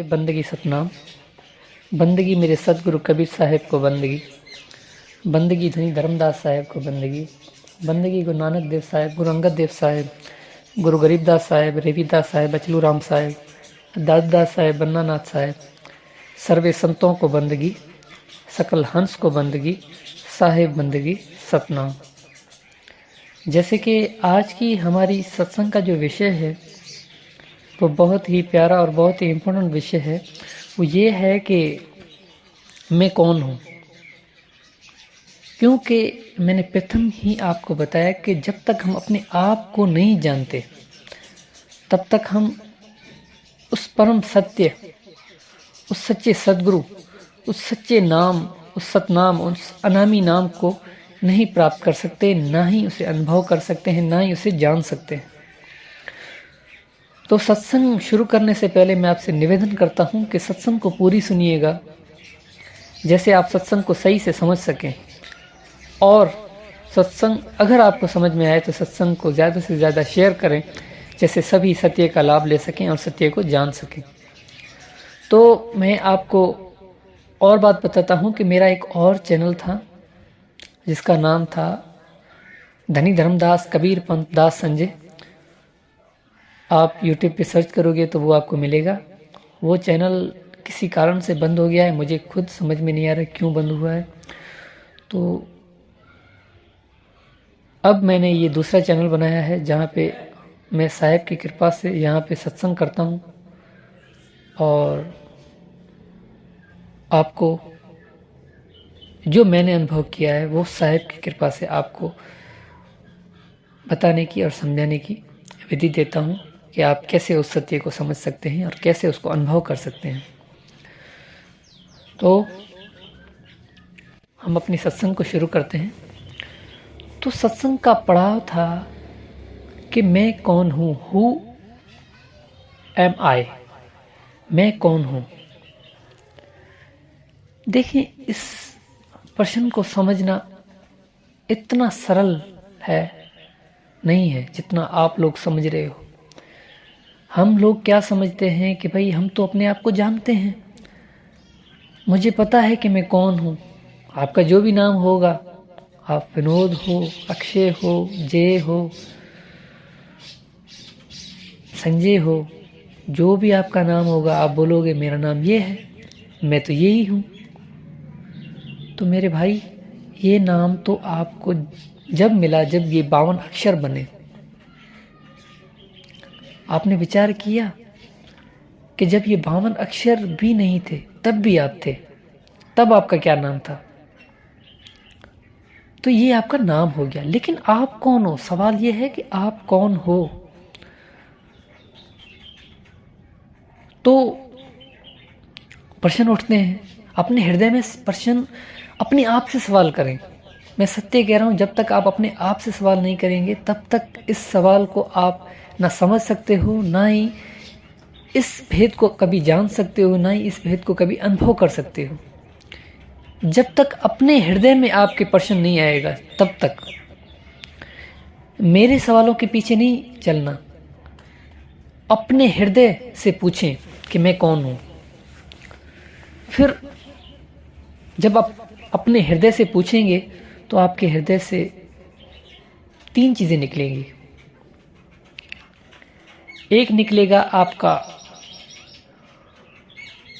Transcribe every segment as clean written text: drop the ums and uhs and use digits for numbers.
बंदगी सतनाम। बंदगी मेरे सतगुरु कबीर साहिब को बंदगी, बंदगी धनी धर्मदास साहिब को बंदगी, बंदगी गुरु नानक देव साहिब, गुरु अंगद देव साहिब, गुरु गरीबदास साहिब, रेवीदास साहिब, बचलू राम साहिब, दासदास साहिब, बन्नानाथ साहिब, सर्वे संतों को बंदगी, सकल हंस को बंदगी, साहिब बंदगी सतनाम। जैसे कि आज की हमारी सत्संग का जो विषय है वो बहुत ही प्यारा और बहुत ही इम्पोर्टेंट विषय है। वो ये है कि मैं कौन हूँ। क्योंकि मैंने प्रथम ही आपको बताया कि जब तक हम अपने आप को नहीं जानते तब तक हम उस परम सत्य, उस सच्चे सद्गुरु, उस सच्चे नाम, उस सतनाम, उस अनामी नाम को नहीं प्राप्त कर सकते, ना ही उसे अनुभव कर सकते हैं, ना ही उसे जान सकते हैं। तो सत्संग शुरू करने से पहले मैं आपसे निवेदन करता हूं कि सत्संग को पूरी सुनिएगा, जैसे आप सत्संग को सही से समझ सकें। और सत्संग अगर आपको समझ में आए तो सत्संग को ज़्यादा से ज़्यादा शेयर करें, जैसे सभी सत्य का लाभ ले सकें और सत्य को जान सकें। तो मैं आपको और बात बताता हूं कि मेरा एक और चैनल था जिसका नाम था धनी धर्मदास कबीर पंथ दास संजय। आप YouTube पे सर्च करोगे तो वो आपको मिलेगा। वो चैनल किसी कारण से बंद हो गया है, मुझे खुद समझ में नहीं आ रहा क्यों बंद हुआ है। तो अब मैंने ये दूसरा चैनल बनाया है जहाँ पे मैं साहिब की कृपा से यहाँ पे सत्संग करता हूँ और आपको जो मैंने अनुभव किया है वो साहिब की कृपा से आपको बताने की और समझाने की विधि देता हूँ कि आप कैसे उस सत्य को समझ सकते हैं और कैसे उसको अनुभव कर सकते हैं। तो हम अपनी सत्संग को शुरू करते हैं। तो सत्संग का पड़ाव था कि मैं कौन हूँ, हु एम आई, मैं कौन हूँ। देखिए, इस प्रश्न को समझना इतना सरल है नहीं है जितना आप लोग समझ रहे हो। हम लोग क्या समझते हैं कि भाई हम तो अपने आप को जानते हैं, मुझे पता है कि मैं कौन हूँ। आपका जो भी नाम होगा, आप विनोद हो, अक्षय हो, जय हो, संजय हो, जो भी आपका नाम होगा आप बोलोगे मेरा नाम ये है, मैं तो यही हूँ। तो मेरे भाई, ये नाम तो आपको जब मिला जब ये 52 अक्षर बने। आपने विचार किया कि जब ये 52 अक्षर भी नहीं थे तब भी आप थे, तब आपका क्या नाम था? तो ये आपका नाम हो गया। लेकिन आप कौन हो? सवाल ये है कि आप कौन हो। तो प्रश्न उठते हैं अपने हृदय में। प्रश्न अपने आप से सवाल करें। मैं सत्य कह रहा हूं, जब तक आप अपने आप से सवाल नहीं करेंगे तब तक इस सवाल को आप ना समझ सकते हो, ना ही इस भेद को कभी जान सकते हो, ना ही इस भेद को कभी अनुभव कर सकते हो। जब तक अपने हृदय में आपके प्रश्न नहीं आएगा तब तक मेरे सवालों के पीछे नहीं चलना। अपने हृदय से पूछें कि मैं कौन हूं। फिर जब आप अपने हृदय से पूछेंगे तो आपके हृदय से 3 चीजें निकलेंगी। एक निकलेगा आपका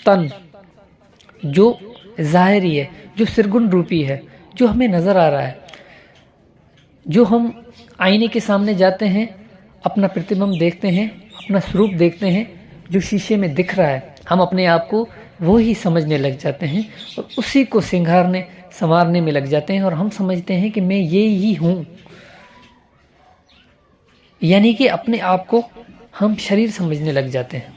तन, जो जाहिरी है, जो सिरगुण रूपी है, जो हमें नजर आ रहा है। जो हम आईने के सामने जाते हैं, अपना प्रतिबिंब देखते हैं, अपना स्वरूप देखते हैं, जो शीशे में दिख रहा है, हम अपने आप को वो ही समझने लग जाते हैं और उसी को सिंगारने संवारने में लग जाते हैं और हम समझते हैं कि मैं ये ही हूँ। यानी कि अपने आप को हम शरीर समझने लग जाते हैं।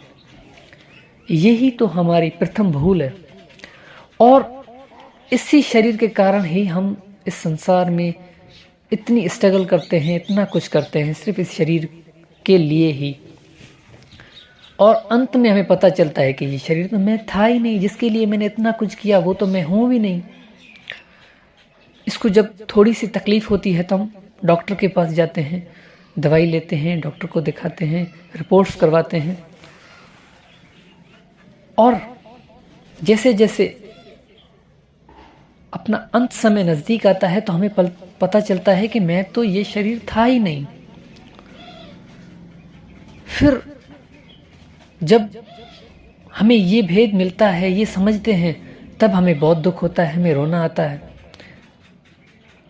यही तो हमारी प्रथम भूल है। और इसी शरीर के कारण ही हम इस संसार में इतनी स्ट्रगल करते हैं, इतना कुछ करते हैं सिर्फ इस शरीर के लिए ही। और अंत में हमें पता चलता है कि ये शरीर तो मैं था ही नहीं, जिसके लिए मैंने इतना कुछ किया वो तो मैं हूँ भी नहीं। इसको जब थोड़ी सी तकलीफ होती है तो हम डॉक्टर के पास जाते हैं, दवाई लेते हैं, डॉक्टर को दिखाते हैं, रिपोर्ट्स करवाते हैं और जैसे जैसे अपना अंत समय नजदीक आता है तो हमें पता चलता है कि मैं तो ये शरीर था ही नहीं। फिर जब हमें ये भेद मिलता है, ये समझते हैं, तब हमें बहुत दुख होता है, हमें रोना आता है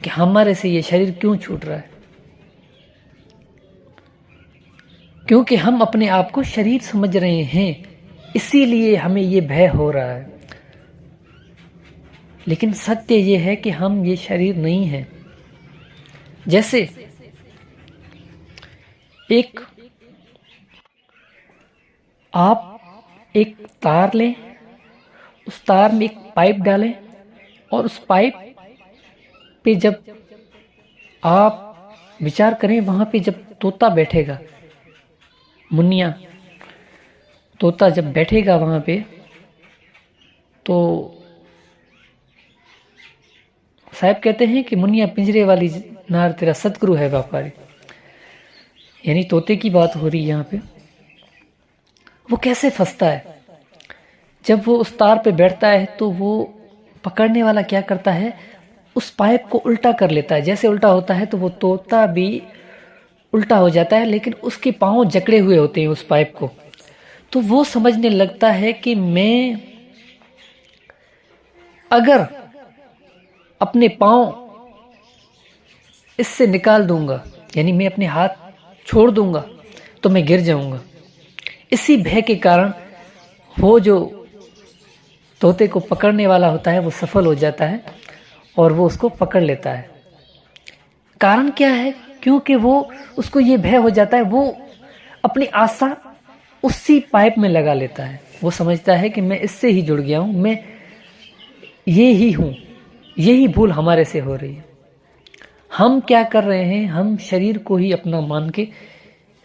कि हमारे से ये शरीर क्यों छूट रहा है। क्योंकि हम अपने आप को शरीर समझ रहे हैं, इसीलिए हमें ये भय हो रहा है। लेकिन सत्य ये है कि हम ये शरीर नहीं हैं। जैसे आप एक तार लें, उस तार में एक पाइप डालें और उस पाइप पे जब आप विचार करें, वहां पे जब तोता बैठेगा, मुनिया तोता जब बैठेगा वहां पे, तो साहब कहते हैं कि मुनिया पिंजरे वाली नार तेरा सतगुरु है व्यापारी। यानी तोते की बात हो रही है यहाँ पे। वो कैसे फंसता है? जब वो उस तार पे बैठता है तो वो पकड़ने वाला क्या करता है, उस पाइप को उल्टा कर लेता है। जैसे उल्टा होता है तो वो तोता भी उल्टा हो जाता है, लेकिन उसके पांव जकड़े हुए होते हैं उस पाइप को। तो वो समझने लगता है कि मैं अगर अपने पांव इससे निकाल दूंगा, यानी मैं अपने हाथ छोड़ दूंगा, तो मैं गिर जाऊंगा। इसी भय के कारण वो जो तोते को पकड़ने वाला होता है वो सफल हो जाता है और वो उसको पकड़ लेता है। कारण क्या है? क्योंकि वो उसको ये भय हो जाता है, वो अपनी आशा उसी पाइप में लगा लेता है। वो समझता है कि मैं इससे ही जुड़ गया हूं, मैं ये ही हूं। यही भूल हमारे से हो रही है। हम क्या कर रहे हैं? हम शरीर को ही अपना मान के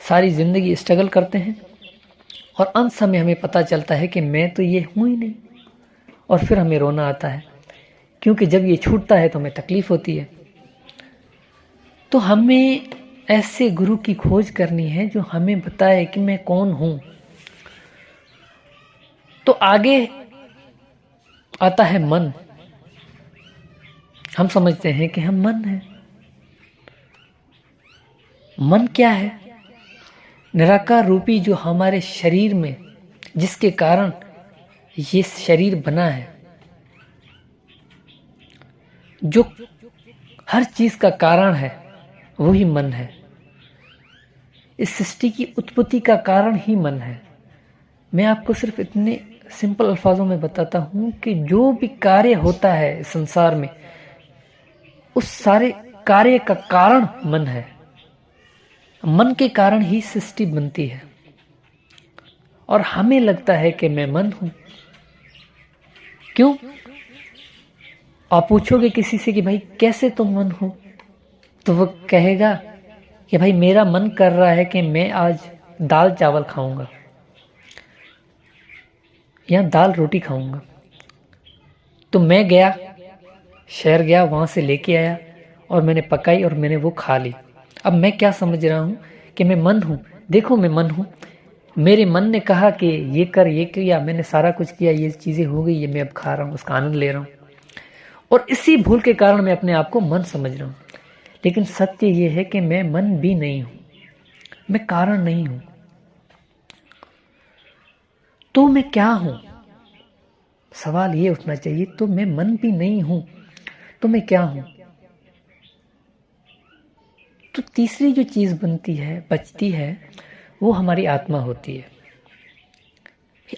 सारी जिंदगी स्ट्रगल करते हैं और अंत समय हमें पता चलता है कि मैं तो ये हूं ही नहीं। और फिर हमें रोना आता है, क्योंकि जब ये छूटता है तो हमें तकलीफ होती है। तो हमें ऐसे गुरु की खोज करनी है जो हमें बताए कि मैं कौन हूं। तो आगे आता है मन। हम समझते हैं कि हम मन हैं। मन क्या है? निराकार रूपी जो हमारे शरीर में, जिसके कारण ये शरीर बना है, जो हर चीज का कारण है, वही मन है। इस सृष्टि की उत्पत्ति का कारण ही मन है। मैं आपको सिर्फ इतने सिंपल अल्फाजों में बताता हूं कि जो भी कार्य होता है संसार में, उस सारे कार्य का कारण मन है। मन के कारण ही सृष्टि बनती है। और हमें लगता है कि मैं मन हूं। क्यों? आप पूछोगे किसी से कि भाई कैसे तुम मन हो, तो वो कहेगा कि भाई मेरा मन कर रहा है कि मैं आज दाल चावल खाऊंगा या दाल रोटी खाऊंगा। तो मैं गया, शहर गया, वहां से लेके आया और मैंने पकाई और मैंने वो खा ली। अब मैं क्या समझ रहा हूं कि मैं मन हूं। देखो मैं मन हूं, मेरे मन ने कहा कि ये कर, ये किया, मैंने सारा कुछ किया, ये चीजें हो गई, ये मैं अब खा रहा हूं, उसका आनंद ले रहा हूं। और इसी भूल के कारण मैं अपने आप को मन समझ रहा हूं। लेकिन सत्य ये है कि मैं मन भी नहीं हूं, मैं कारण नहीं हूं। तो मैं क्या हूं? सवाल ये उठना चाहिए। तो मैं मन भी नहीं हूं, तो मैं क्या हूं? तो तीसरी जो चीज बनती है, बचती है, वो हमारी आत्मा होती है।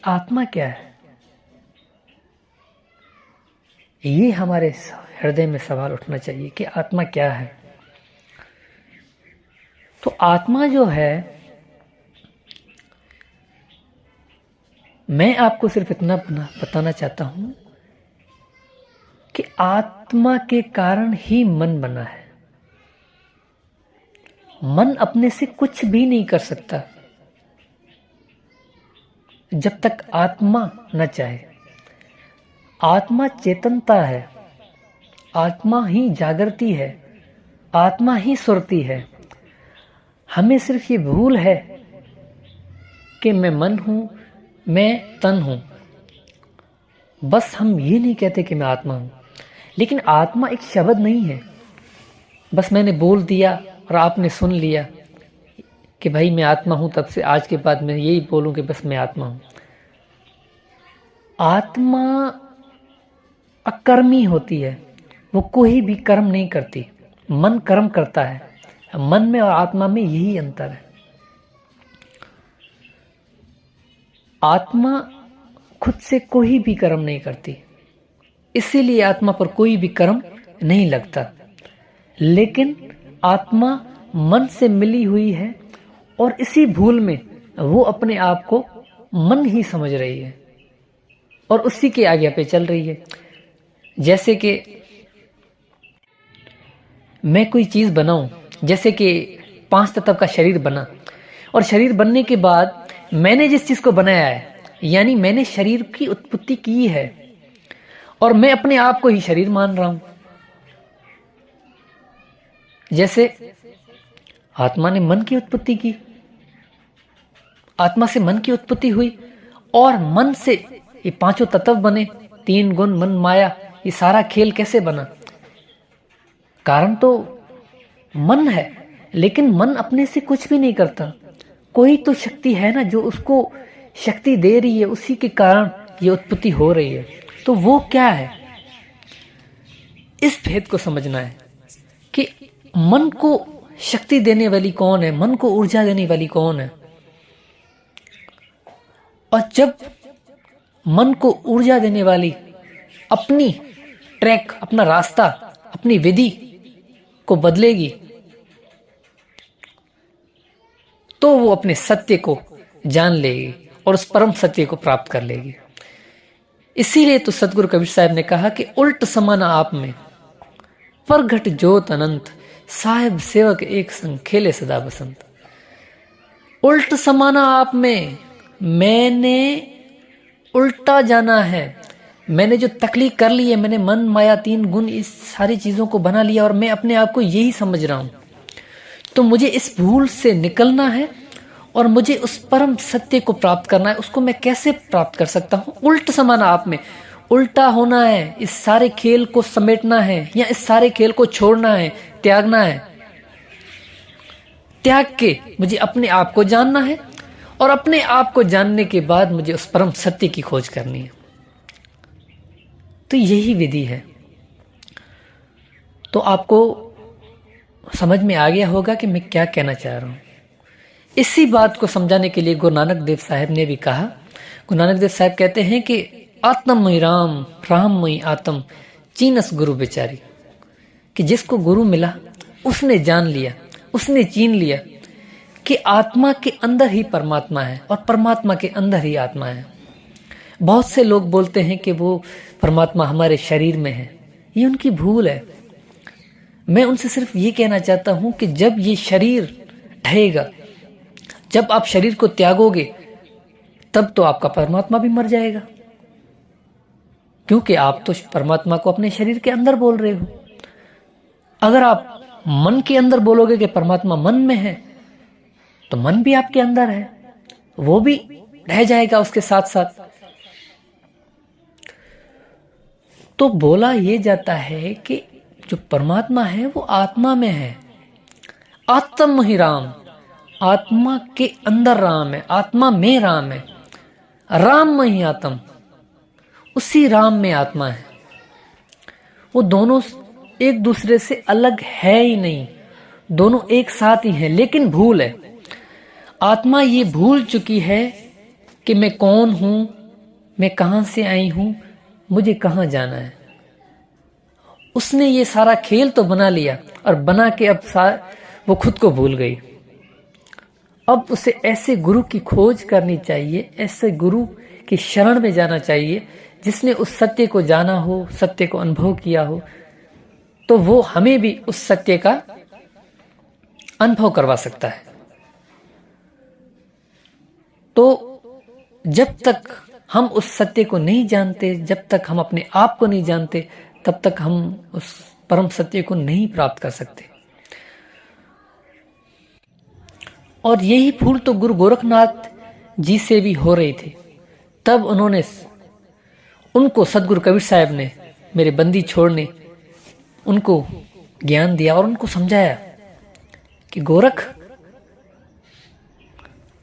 आत्मा क्या है? ये हमारे हृदय में सवाल उठना चाहिए कि आत्मा क्या है। तो आत्मा जो है, मैं आपको सिर्फ इतना बताना चाहता हूं कि आत्मा के कारण ही मन बना है। मन अपने से कुछ भी नहीं कर सकता जब तक आत्मा न चाहे। आत्मा चेतनता है, आत्मा ही जागृति है, आत्मा ही सुरती है। हमें सिर्फ ये भूल है कि मैं मन हूं, मैं तन हूं। बस हम ये नहीं कहते कि मैं आत्मा हूं, लेकिन आत्मा एक शब्द नहीं है बस मैंने बोल दिया और आपने सुन लिया कि भाई मैं आत्मा हूं, तब से आज के बाद मैं यही बोलूं कि बस मैं आत्मा हूं। आत्मा अकर्मी होती है, वो कोई भी कर्म नहीं करती। मन कर्म करता है, मन में और आत्मा में यही अंतर है। आत्मा खुद से कोई भी कर्म नहीं करती, इसीलिए आत्मा पर कोई भी कर्म नहीं लगता। लेकिन आत्मा मन से मिली हुई है और इसी भूल में वो अपने आप को मन ही समझ रही है और उसी के आज्ञा पे चल रही है। जैसे कि मैं कोई चीज बनाऊं, जैसे कि 5 तत्व का शरीर बना, और शरीर बनने के बाद मैंने जिस चीज को बनाया है, यानी मैंने शरीर की उत्पत्ति की है और मैं अपने आप को ही शरीर मान रहा हूं। जैसे आत्मा ने मन की उत्पत्ति की, आत्मा से मन की उत्पत्ति हुई और मन से ये 5 तत्व बने, 3 गुण, मन, माया। ये सारा खेल कैसे बना? कारण तो मन है, लेकिन मन अपने से कुछ भी नहीं करता। कोई तो शक्ति है ना जो उसको शक्ति दे रही है, उसी के कारण ये उत्पत्ति हो रही है। तो वो क्या है? इस भेद को समझना है कि मन को शक्ति देने वाली कौन है, मन को ऊर्जा देने वाली कौन है। और जब मन को ऊर्जा देने वाली अपनी ट्रैक, अपना रास्ता, अपनी विधि को बदलेगी, तो वो अपने सत्य को जान लेगी और उस परम सत्य को प्राप्त कर लेगी। इसीलिए तो सतगुरु कबीर साहब ने कहा कि उल्ट समाना आप में, परघट जोत अनंत, साहिब सेवक एक संग खेले सदा बसंत। उल्ट समाना आप में, मैंने उल्टा जाना है। मैंने जो तकलीफ कर ली है, मैंने मन, माया, 3 गुण, इस सारी चीजों को बना लिया और मैं अपने आप को यही समझ रहा हूं। तो मुझे इस भूल से निकलना है और मुझे उस परम सत्य को प्राप्त करना है। उसको मैं कैसे प्राप्त कर सकता हूं? उल्ट समाना आप में, उल्टा होना है, इस सारे खेल को समेटना है या इस सारे खेल को छोड़ना है, त्यागना है। त्याग के मुझे अपने आप को जानना है और अपने आप को जानने के बाद मुझे उस परम सत्य की खोज करनी है। तो यही विधि है। तो आपको समझ में आ गया होगा कि मैं क्या कहना चाह रहा हूं। इसी बात को समझाने के लिए गुरु नानक देव साहब ने भी कहा। गुरु नानक देव साहब कहते हैं कि आत्ममयी राम, राममयी आत्म, चीनस गुरु बेचारी। कि जिसको गुरु मिला उसने जान लिया, उसने चीन लिया कि आत्मा के अंदर ही परमात्मा है और परमात्मा के अंदर ही आत्मा है। बहुत से लोग बोलते हैं कि वो परमात्मा हमारे शरीर में है। ये उनकी भूल है। मैं उनसे सिर्फ ये कहना चाहता हूं कि जब ये शरीर ढहेगा, जब आप शरीर को त्यागोगे, तब तो आपका परमात्मा भी मर जाएगा, क्योंकि आप तो परमात्मा को अपने शरीर के अंदर बोल रहे हो। अगर आप मन के अंदर बोलोगे कि परमात्मा मन में है, तो मन भी आपके अंदर है, वो भी ढह जाएगा उसके साथ साथ। तो बोला ये जाता है कि जो परमात्मा है वो आत्मा में है। आत्म ही राम, आत्मा के अंदर राम है, आत्मा में राम है। राम में ही आत्म, उसी राम में आत्मा है। वो दोनों एक दूसरे से अलग है ही नहीं, दोनों एक साथ ही हैं। लेकिन भूल है, आत्मा ये भूल चुकी है कि मैं कौन हूं, मैं कहां से आई हूं, मुझे कहां जाना है। उसने ये सारा खेल तो बना लिया और बना के अब वो खुद को भूल गई। अब उसे ऐसे गुरु की खोज करनी चाहिए, ऐसे गुरु की शरण में जाना चाहिए जिसने उस सत्य को जाना हो, सत्य को अनुभव किया हो। तो वो हमें भी उस सत्य का अनुभव करवा सकता है। तो जब तक हम उस सत्य को नहीं जानते, जब तक हम अपने आप को नहीं जानते, तब तक हम उस परम सत्य को नहीं प्राप्त कर सकते। और यही भूल तो गुरु गोरखनाथ जी से भी हो रही थी। तब उन्होंने उनको सदगुरु कबीर साहब ने, मेरे बंदी छोड़ ने उनको ज्ञान दिया और उनको समझाया कि गोरख,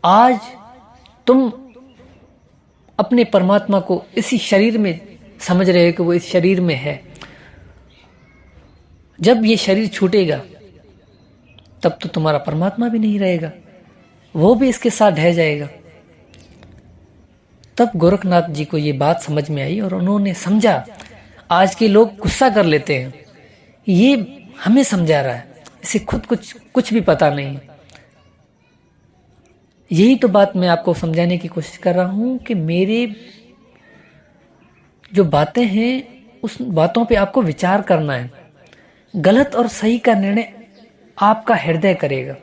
आज तुम अपने परमात्मा को इसी शरीर में समझ रहे हो कि वो इस शरीर में है। जब ये शरीर छूटेगा तब तो तुम्हारा परमात्मा भी नहीं रहेगा, वो भी इसके साथ ढह जाएगा। तब गोरखनाथ जी को ये बात समझ में आई और उन्होंने समझा। आज के लोग गुस्सा कर लेते हैं, ये हमें समझा रहा है, इसे खुद कुछ भी पता नहीं। यही तो बात मैं आपको समझाने की कोशिश कर रहा हूं कि मेरे जो बातें हैं उस बातों पे आपको विचार करना है। गलत और सही का निर्णय आपका हृदय करेगा,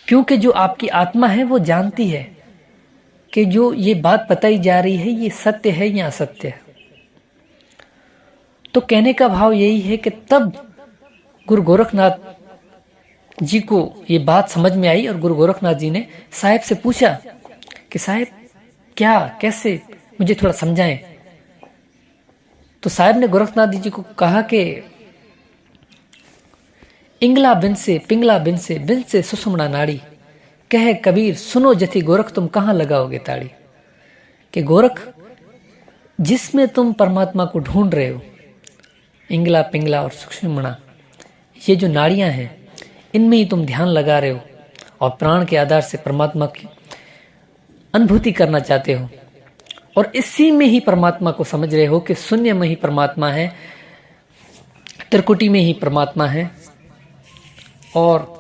क्योंकि जो आपकी आत्मा है वो जानती है कि जो ये बात बताई जा रही है ये सत्य है या असत्य है। तो कहने का भाव यही है कि तब गुरु गोरखनाथ जी को ये बात समझ में आई और गुरु गोरखनाथ जी ने साहिब से पूछा कि साहिब क्या, कैसे, मुझे थोड़ा समझाएं। तो साहिब ने गोरखनाथ जी को कहा कि इंगला बिन से पिंगला बिन से सुषुम्ना नाड़ी, कहे कबीर सुनो जथी गोरख तुम कहाँ लगाओगे ताड़ी। कि गोरख, जिसमें तुम परमात्मा को ढूंढ रहे हो, इंगला पिंगला और सुषुम्ना, ये जो नाड़ियां हैं इनमें ही तुम ध्यान लगा रहे हो और प्राण के आधार से परमात्मा की अनुभूति करना चाहते हो और इसी में ही परमात्मा को समझ रहे हो कि शून्य में ही परमात्मा है, त्रिकुटी में ही परमात्मा है और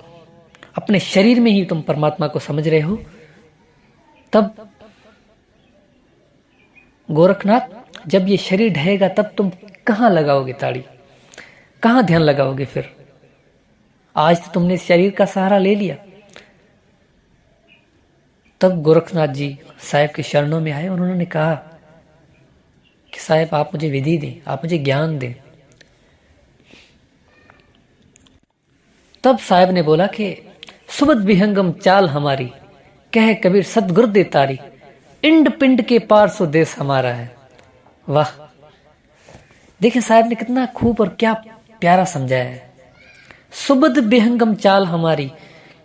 अपने शरीर में ही तुम परमात्मा को समझ रहे हो। तब गोरखनाथ, जब ये शरीर ढहेगा तब तुम कहाँ लगाओगे ताड़ी, कहाँ ध्यान लगाओगे फिर? आज तो तुमने शरीर का सहारा ले लिया। तब गोरखनाथ जी साहिब के शरणों में आए और उन्होंने कहा कि साहिब आप मुझे विधि दें, आप मुझे ज्ञान दें। तब साहिब ने बोला कि सुबद विहंगम चाल हमारी, कह कबीर सतगुरु दे तारी, इंड पिंड के पार सो देश हमारा है। वाह, देखिए साहिब ने कितना खूब और क्या प्यारा समझाया है। सुबद विहंगम चाल हमारी,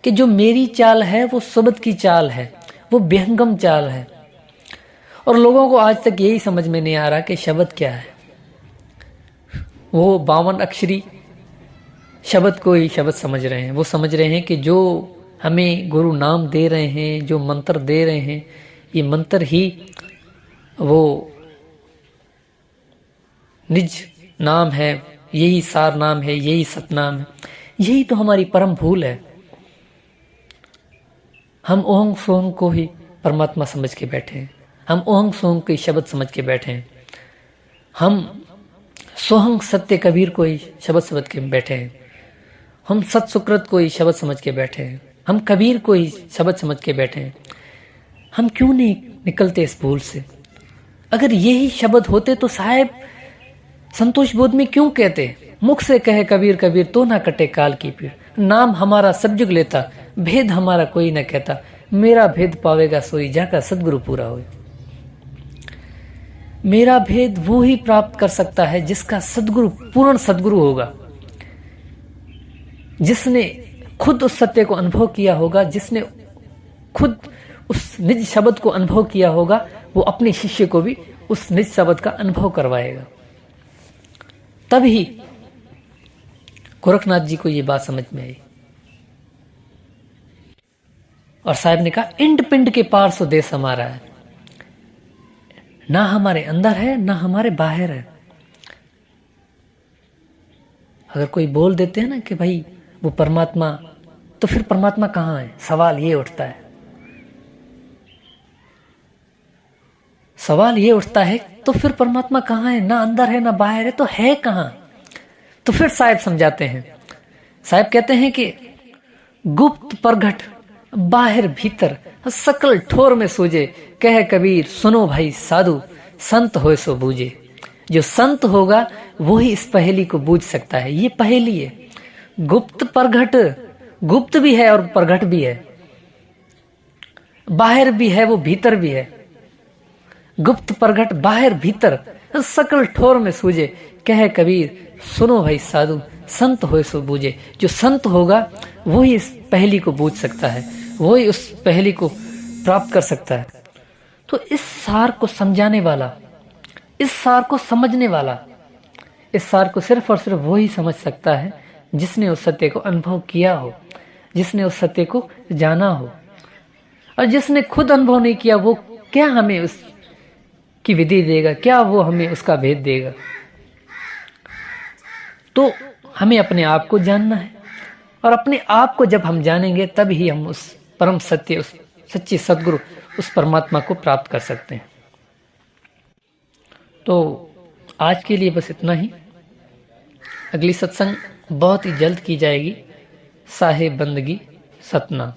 कि जो मेरी चाल है वो सुबद की चाल है, वो विहंगम चाल है। और लोगों को आज तक यही समझ में नहीं आ रहा कि शब्द क्या है। वो 52 अक्षरी शब्द को ही शब्द समझ रहे हैं। वो समझ रहे हैं कि जो हमें गुरु नाम दे रहे हैं, जो मंत्र दे रहे हैं, ये मंत्र ही वो निज नाम है, यही सार नाम है, यही सतनाम है। यही तो हमारी परम भूल है। हम ओहंग सोहंग को ही परमात्मा समझ के बैठे हैं, हम ओहंग सोहंग के शब्द समझ के बैठे हैं, हम सोहंग सत्य कबीर को ही शब्द समझ के बैठे हैं, हम सत सुकृत को ही शब्द समझ के बैठे हैं, हम कबीर को ही शब्द समझ के बैठे हैं। हम क्यों नहीं निकलते इस भूल से? अगर यही शब्द होते तो साहिब संतोष बोध में क्यों कहते, मुख से कहे कबीर कबीर तो ना कटे काल की पीड़, नाम हमारा सब जुग लेता, भेद हमारा कोई न कहता, मेरा भेद पावेगा सोई जाका सदगुरु पूरा होए। मेरा भेद वो ही प्राप्त कर सकता है जिसका सदगुरु पूर्ण सदगुरु होगा, जिसने खुद उस सत्य को अनुभव किया होगा, जिसने खुद उस निज शब्द को अनुभव किया होगा, वो अपने शिष्य को भी उस निज शब्द का अनुभव करवाएगा। तभी गोरखनाथ जी को ये बात समझ में आई और साहब ने कहा इंड पिंड के पार सो देश हमारा है। ना हमारे अंदर है ना हमारे बाहर है। अगर कोई बोल देते हैं ना कि भाई वो परमात्मा, तो फिर परमात्मा कहाँ है? सवाल ये उठता है, सवाल ये उठता है तो फिर परमात्मा कहाँ है? ना अंदर है ना बाहर है, तो है कहाँ? तो फिर साहिब समझाते हैं। साहिब कहते हैं कि गुप्त प्रगट बाहर भीतर सकल ठोर में सूझे, कह कबीर सुनो भाई साधु संत होए सो बूझे। जो संत होगा वो ही इस पहेली को बूझ सकता है। ये पहेली है, गुप्त प्रगट, गुप्त भी है और प्रगट भी है, बाहर भी है वो भीतर भी है। गुप्त प्रगट बाहर भीतर सकल ठोर में सूझे। कहे कबीर सुनो भाई साधु, संत होए सो बूझे। जो संत होगा वो ही इस पहेली को बूझ सकता है, वो ही उस पहेली को प्राप्त कर सकता है। तो इस सार को समझाने वाला, इस सार को समझने वाला, इस सार को सिर्फ और सिर्फ वो ही समझ सकता है जिसने उस सत्य को अनुभव किया हो, जिसने उस सत्य को जाना हो। और जिसने खुद अनुभव नहीं किया वो क्या हमें उस की विधि देगा, क्या वो हमें उसका भेद देगा। तो हमें अपने आप को जानना है, और अपने आप को जब हम जानेंगे तब ही हम उस परम सत्य, उस सच्चे सद्गुरु, उस परमात्मा को प्राप्त कर सकते हैं। तो आज के लिए बस इतना ही। अगली सत्संग बहुत ही जल्द की जाएगी। साहेब बंदगी सतना।